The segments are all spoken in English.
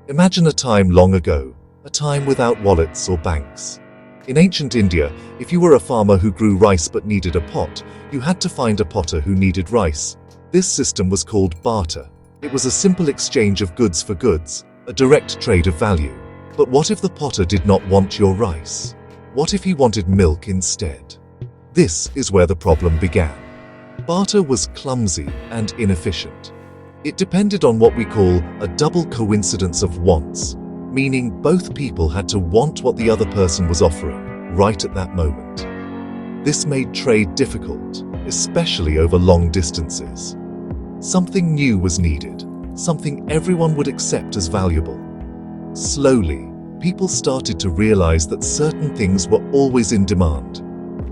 Imagine a time long ago, a time without wallets or banks. In ancient India, if you were a farmer who grew rice but needed a pot, you had to find a potter who needed rice. This system was called barter. It was a simple exchange of goods for goods, a direct trade of value. But what if the potter did not want your rice? What if he wanted milk instead? This is where the problem began. Barter was clumsy and inefficient. It depended on what we call a double coincidence of wants, meaning both people had to want what the other person was offering right at that moment. This made trade difficult, especially over long distances. Something new was needed, something everyone would accept as valuable. Slowly, people started to realize that certain things were always in demand.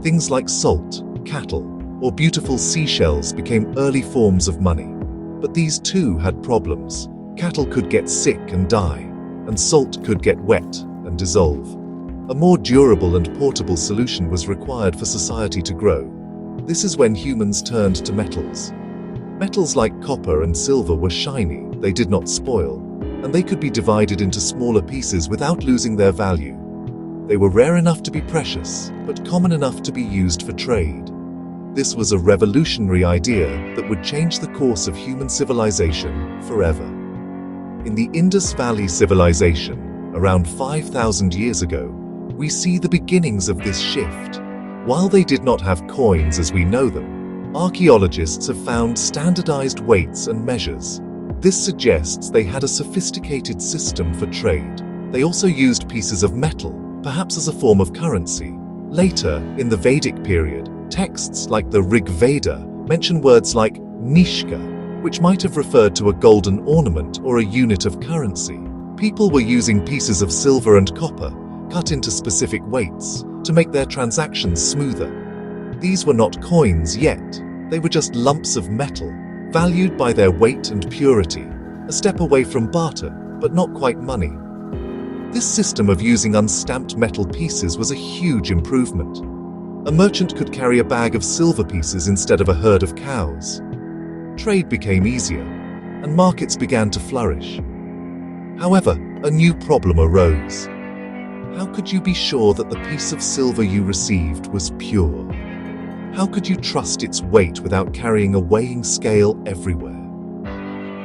Things like salt, cattle, or beautiful seashells became early forms of money. But these too had problems. Cattle could get sick and die, and salt could get wet and dissolve. A more durable and portable solution was required for society to grow. This is when humans turned to metals. Metals like copper and silver were shiny, they did not spoil, and they could be divided into smaller pieces without losing their value. They were rare enough to be precious, but common enough to be used for trade. This was a revolutionary idea that would change the course of human civilization forever. In the Indus Valley Civilization, around 5,000 years ago, we see the beginnings of this shift. While they did not have coins as we know them, archaeologists have found standardized weights and measures. This suggests they had a sophisticated system for trade. They also used pieces of metal, perhaps as a form of currency. Later, in the Vedic period, texts like the Rig Veda mention words like nishka, which might have referred to a golden ornament or a unit of currency. People were using pieces of silver and copper, cut into specific weights, to make their transactions smoother. These were not coins yet, they were just lumps of metal, valued by their weight and purity, a step away from barter, but not quite money. This system of using unstamped metal pieces was a huge improvement. A merchant could carry a bag of silver pieces instead of a herd of cows. Trade became easier, and markets began to flourish. However, a new problem arose. How could you be sure that the piece of silver you received was pure? How could you trust its weight without carrying a weighing scale everywhere?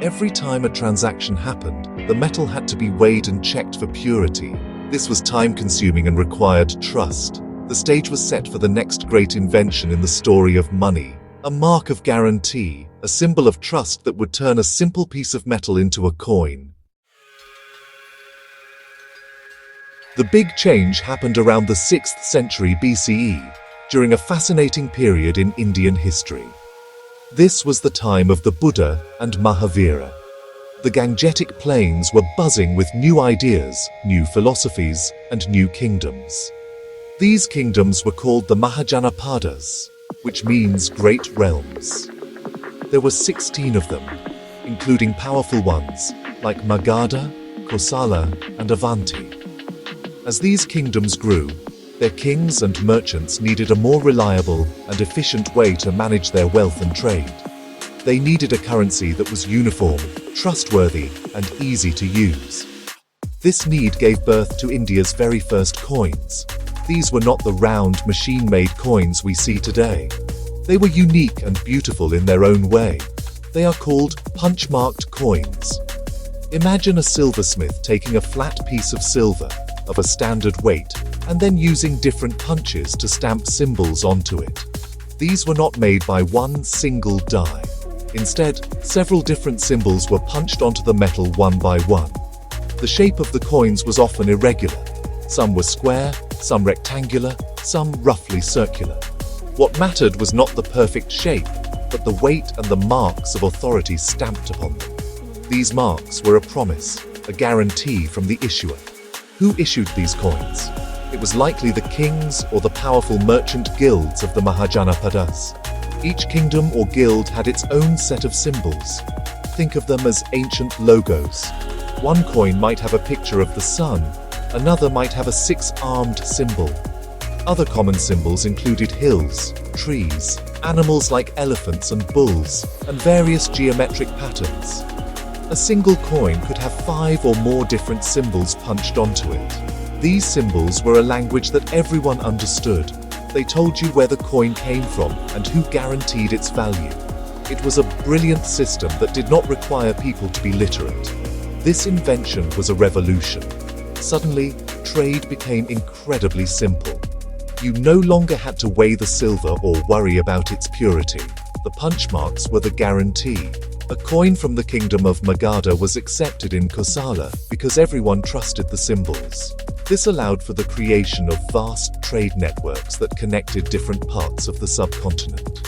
Every time a transaction happened, the metal had to be weighed and checked for purity. This was time-consuming and required trust. The stage was set for the next great invention in the story of money, a mark of guarantee, a symbol of trust that would turn a simple piece of metal into a coin. The big change happened around the 6th century BCE, during a fascinating period in Indian history. This was the time of the Buddha and Mahavira. The Gangetic plains were buzzing with new ideas, new philosophies, and new kingdoms. These kingdoms were called the Mahajanapadas, which means great realms. There were 16 of them, including powerful ones like Magadha, Kosala, and Avanti. As these kingdoms grew, their kings and merchants needed a more reliable and efficient way to manage their wealth and trade. They needed a currency that was uniform, trustworthy, and easy to use. This need gave birth to India's very first coins. These were not the round, machine-made coins we see today. They were unique and beautiful in their own way. They are called punch-marked coins. Imagine a silversmith taking a flat piece of silver, of a standard weight, and then using different punches to stamp symbols onto it. These were not made by one single die. Instead, several different symbols were punched onto the metal one by one. The shape of the coins was often irregular. Some were square, some rectangular, some roughly circular. What mattered was not the perfect shape, but the weight and the marks of authority stamped upon them. These marks were a promise, a guarantee from the issuer. Who issued these coins? It was likely the kings or the powerful merchant guilds of the Mahajanapadas. Each kingdom or guild had its own set of symbols. Think of them as ancient logos. One coin might have a picture of the sun, another might have a six-armed symbol. Other common symbols included hills, trees, animals like elephants and bulls, and various geometric patterns. A single coin could have 5 or more different symbols punched onto it. These symbols were a language that everyone understood. They told you where the coin came from and who guaranteed its value. It was a brilliant system that did not require people to be literate. This invention was a revolution. Suddenly, trade became incredibly simple. You no longer had to weigh the silver or worry about its purity. The punch marks were the guarantee. A coin from the kingdom of Magadha was accepted in Kosala because everyone trusted the symbols. This allowed for the creation of vast trade networks that connected different parts of the subcontinent.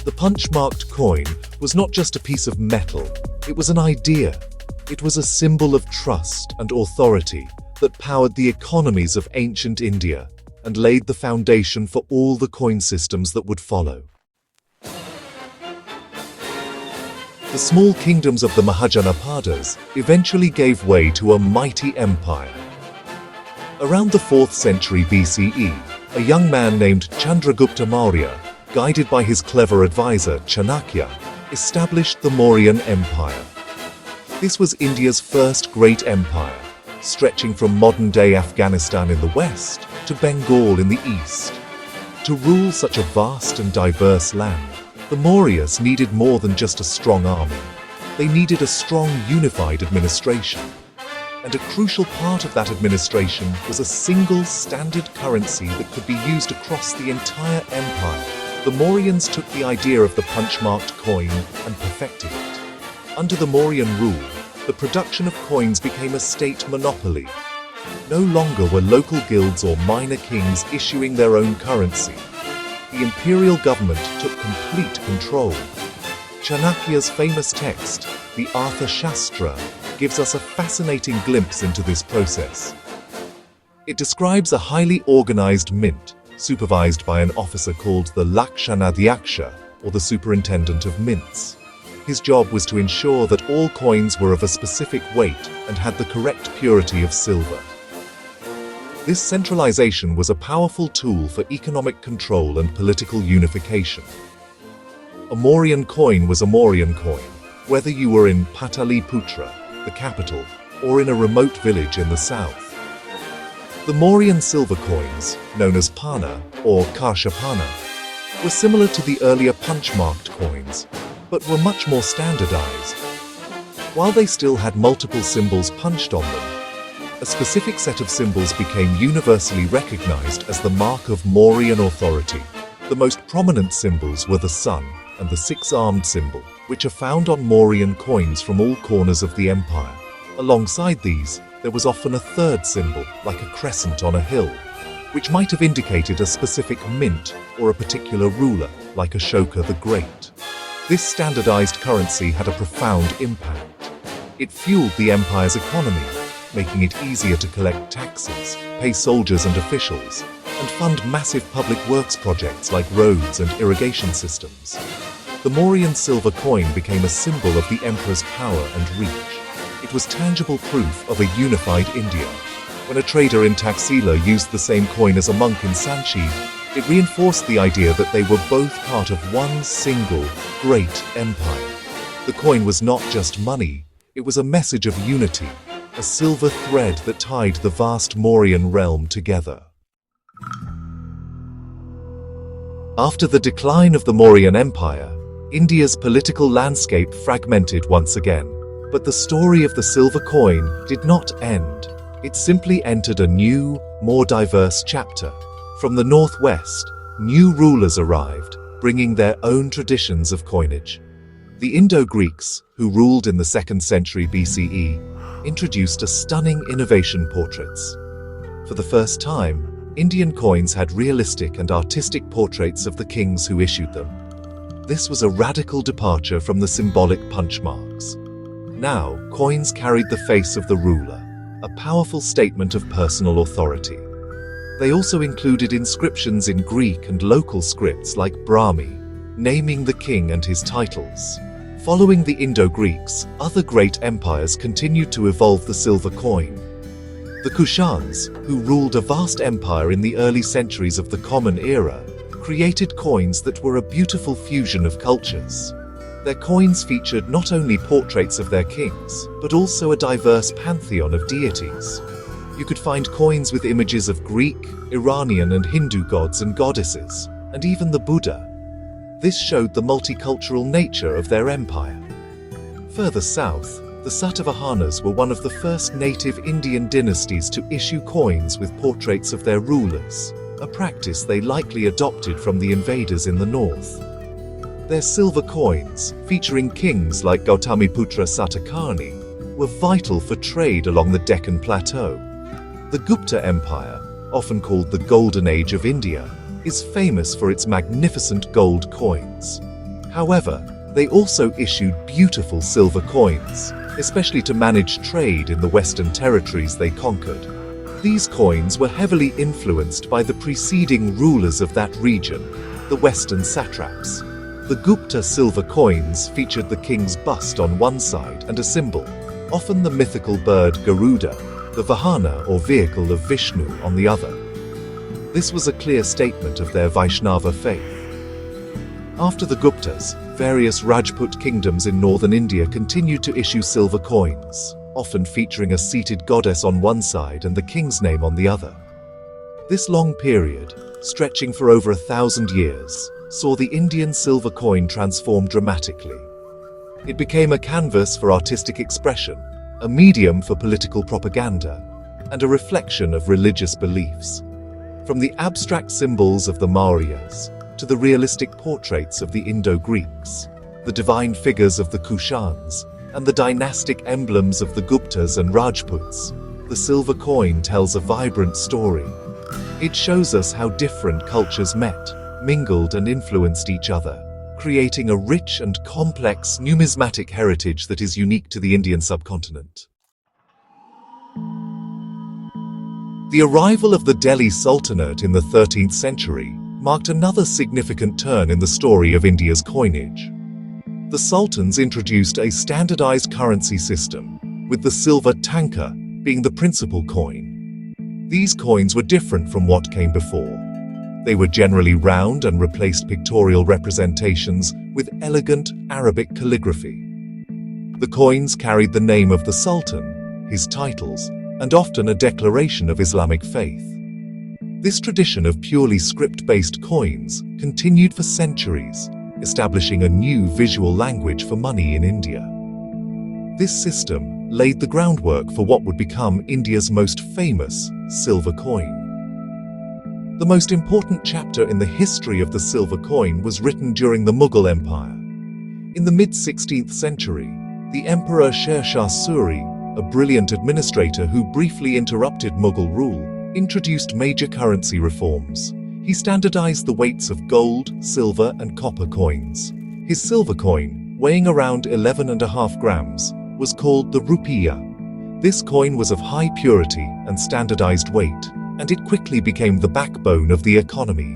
The punch-marked coin was not just a piece of metal, it was an idea. It was a symbol of trust and authority that powered the economies of ancient India and laid the foundation for all the coin systems that would follow. The small kingdoms of the Mahajanapadas eventually gave way to a mighty empire. Around the 4th century BCE, a young man named Chandragupta Maurya, guided by his clever advisor Chanakya, established the Mauryan Empire. This was India's first great empire, stretching from modern-day Afghanistan in the west to Bengal in the east. To rule such a vast and diverse land, the Mauryas needed more than just a strong army. They needed a strong, unified administration. And a crucial part of that administration was a single standard currency that could be used across the entire empire. The Mauryans took the idea of the punch-marked coin and perfected it. Under the Mauryan rule, the production of coins became a state monopoly. No longer were local guilds or minor kings issuing their own currency. The imperial government took complete control. Chanakya's famous text, the Arthashastra, gives us a fascinating glimpse into this process. It describes a highly organized mint, supervised by an officer called the Lakshanadhyaksha, or the superintendent of mints. His job was to ensure that all coins were of a specific weight and had the correct purity of silver. This centralization was a powerful tool for economic control and political unification. A Mauryan coin was a Mauryan coin, whether you were in Pataliputra, the capital, or in a remote village in the south. The Mauryan silver coins, known as Pana or Karshapana, were similar to the earlier punch-marked coins, but were much more standardized. While they still had multiple symbols punched on them, a specific set of symbols became universally recognized as the mark of Mauryan authority. The most prominent symbols were the sun and the 6-armed symbol, which are found on Mauryan coins from all corners of the empire. Alongside these, there was often a third symbol, like a crescent on a hill, which might have indicated a specific mint or a particular ruler, like Ashoka the Great. This standardized currency had a profound impact. It fueled the empire's economy, making it easier to collect taxes, pay soldiers and officials, and fund massive public works projects like roads and irrigation systems. The Mauryan silver coin became a symbol of the emperor's power and reach. It was tangible proof of a unified India. When a trader in Taxila used the same coin as a monk in Sanchi, it reinforced the idea that they were both part of one single, great empire. The coin was not just money, it was a message of unity, a silver thread that tied the vast Mauryan realm together. After the decline of the Mauryan Empire, India's political landscape fragmented once again. But the story of the silver coin did not end. It simply entered a new, more diverse chapter. From the northwest, new rulers arrived, bringing their own traditions of coinage. The Indo-Greeks, who ruled in the 2nd century BCE, introduced a stunning innovation: portraits. For the first time, Indian coins had realistic and artistic portraits of the kings who issued them. This was a radical departure from the symbolic punch marks. Now, coins carried the face of the ruler, a powerful statement of personal authority. They also included inscriptions in Greek and local scripts like Brahmi, naming the king and his titles. Following the Indo-Greeks, other great empires continued to evolve the silver coin. The Kushans, who ruled a vast empire in the early centuries of the Common Era, created coins that were a beautiful fusion of cultures. Their coins featured not only portraits of their kings, but also a diverse pantheon of deities. You could find coins with images of Greek, Iranian and Hindu gods and goddesses, and even the Buddha. This showed the multicultural nature of their empire. Further south, the Satavahanas were one of the first native Indian dynasties to issue coins with portraits of their rulers, a practice they likely adopted from the invaders in the north. Their silver coins, featuring kings like Gautamiputra Satakarni, were vital for trade along the Deccan Plateau. The Gupta Empire, often called the Golden Age of India, is famous for its magnificent gold coins. However, they also issued beautiful silver coins, especially to manage trade in the Western territories they conquered. These coins were heavily influenced by the preceding rulers of that region, the Western satraps. The Gupta silver coins featured the king's bust on one side and a symbol, often the mythical bird Garuda, the Vahana or vehicle of Vishnu, on the other. This was a clear statement of their Vaishnava faith. After the Guptas, various Rajput kingdoms in northern India continued to issue silver coins, often featuring a seated goddess on one side and the king's name on the other. This long period, stretching for over 1,000 years, saw the Indian silver coin transform dramatically. It became a canvas for artistic expression, a medium for political propaganda, and a reflection of religious beliefs. From the abstract symbols of the Mauryas to the realistic portraits of the Indo-Greeks, the divine figures of the Kushans, and the dynastic emblems of the Guptas and Rajputs, the silver coin tells a vibrant story. It shows us how different cultures met, mingled and influenced each other, creating a rich and complex numismatic heritage that is unique to the Indian subcontinent. The arrival of the Delhi Sultanate in the 13th century marked another significant turn in the story of India's coinage. The Sultans introduced a standardized currency system, with the silver tanka being the principal coin. These coins were different from what came before. They were generally round and replaced pictorial representations with elegant Arabic calligraphy. The coins carried the name of the Sultan, his titles, and often a declaration of Islamic faith. This tradition of purely script-based coins continued for centuries, establishing a new visual language for money in India. This system laid the groundwork for what would become India's most famous silver coin. The most important chapter in the history of the silver coin was written during the Mughal Empire. In the mid-16th century, the Emperor Sher Shah Suri, a brilliant administrator who briefly interrupted Mughal rule, introduced major currency reforms. He standardized the weights of gold, silver, and copper coins. His silver coin, weighing around 11.5 grams, was called the rupiah. This coin was of high purity and standardized weight, and it quickly became the backbone of the economy.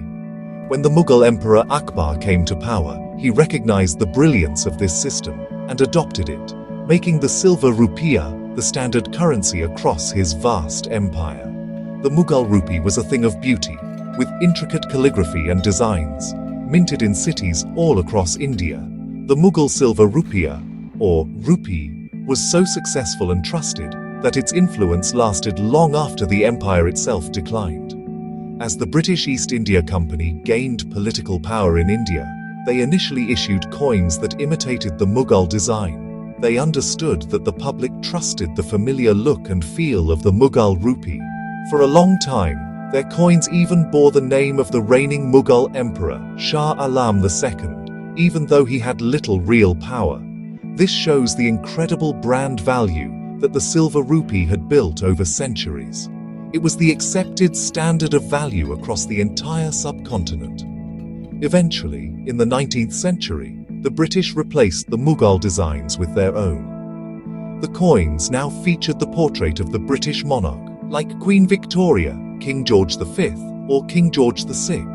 When the Mughal Emperor Akbar came to power, he recognized the brilliance of this system and adopted it, making the silver rupiah the standard currency across his vast empire. The Mughal rupee was a thing of beauty, with intricate calligraphy and designs, minted in cities all across India. The Mughal silver rupiah, or rupee, was so successful and trusted that its influence lasted long after the empire itself declined. As the British East India Company gained political power in India, they initially issued coins that imitated the Mughal design. They understood that the public trusted the familiar look and feel of the Mughal rupee. For a long time, their coins even bore the name of the reigning Mughal emperor, Shah Alam II, even though he had little real power. This shows the incredible brand value that the silver rupee had built over centuries. It was the accepted standard of value across the entire subcontinent. Eventually, in the 19th century, the British replaced the Mughal designs with their own. The coins now featured the portrait of the British monarch, like Queen Victoria, King George V, or King George VI.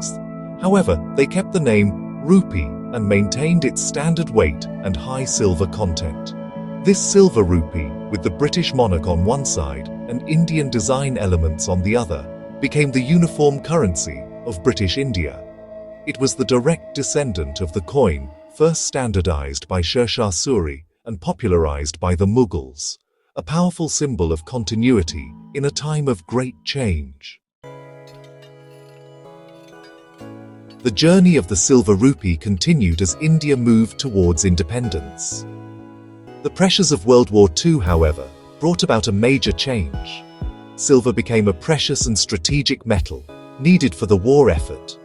However, they kept the name rupee and maintained its standard weight and high silver content. This silver rupee, with the British monarch on one side and Indian design elements on the other, became the uniform currency of British India. It was the direct descendant of the coin first standardized by Sher Shah Suri and popularized by the Mughals, a powerful symbol of continuity in a time of great change. The journey of the silver rupee continued as India moved towards independence. The pressures of World War II, however, brought about a major change. Silver became a precious and strategic metal, needed for the war effort.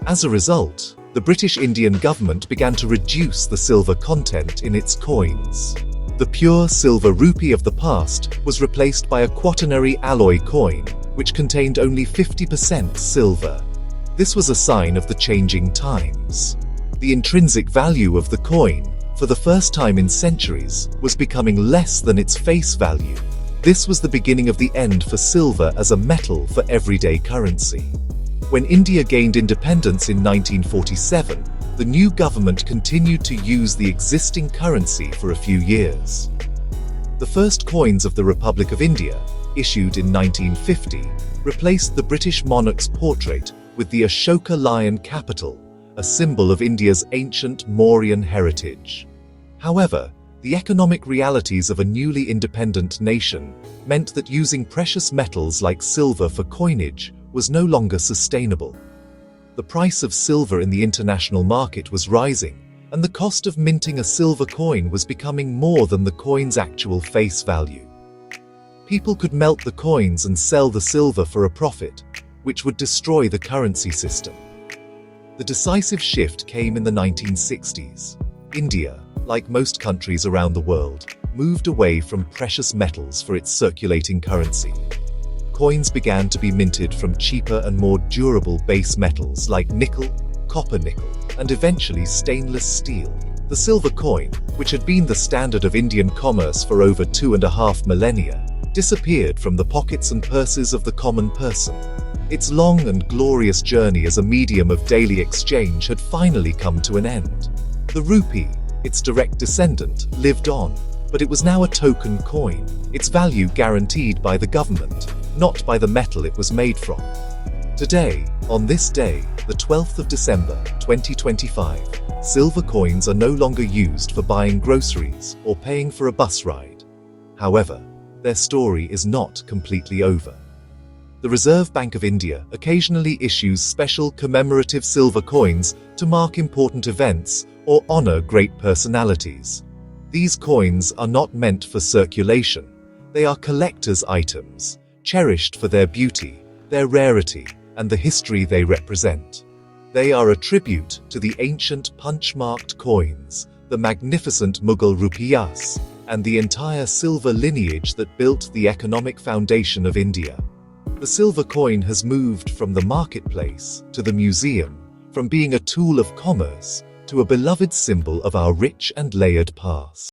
As a result, the British Indian government began to reduce the silver content in its coins. The pure silver rupee of the past was replaced by a quaternary alloy coin, which contained only 50% silver. This was a sign of the changing times. The intrinsic value of the coin, for the first time in centuries, was becoming less than its face value. This was the beginning of the end for silver as a metal for everyday currency. When India gained independence in 1947, the new government continued to use the existing currency for a few years. The first coins of the Republic of India, issued in 1950, replaced the British monarch's portrait with the Ashoka lion capital, a symbol of India's ancient Mauryan heritage. However, the economic realities of a newly independent nation meant that using precious metals like silver for coinage was no longer sustainable. The price of silver in the international market was rising, and the cost of minting a silver coin was becoming more than the coin's actual face value. People could melt the coins and sell the silver for a profit, which would destroy the currency system. The decisive shift came in the 1960s. India, like most countries around the world, moved away from precious metals for its circulating currency. Coins began to be minted from cheaper and more durable base metals like nickel, copper-nickel, and eventually stainless steel. The silver coin, which had been the standard of Indian commerce for over 2.5 millennia, disappeared from the pockets and purses of the common person. Its long and glorious journey as a medium of daily exchange had finally come to an end. The rupee, its direct descendant, lived on, but it was now a token coin, its value guaranteed by the government, not by the metal it was made from. Today, on this day, the 12th of December, 2025, silver coins are no longer used for buying groceries or paying for a bus ride. However, their story is not completely over. The Reserve Bank of India occasionally issues special commemorative silver coins to mark important events or honor great personalities. These coins are not meant for circulation. They are collector's items, cherished for their beauty, their rarity, and the history they represent. They are a tribute to the ancient punch-marked coins, the magnificent Mughal rupiyas, and the entire silver lineage that built the economic foundation of India. The silver coin has moved from the marketplace to the museum, from being a tool of commerce to a beloved symbol of our rich and layered past.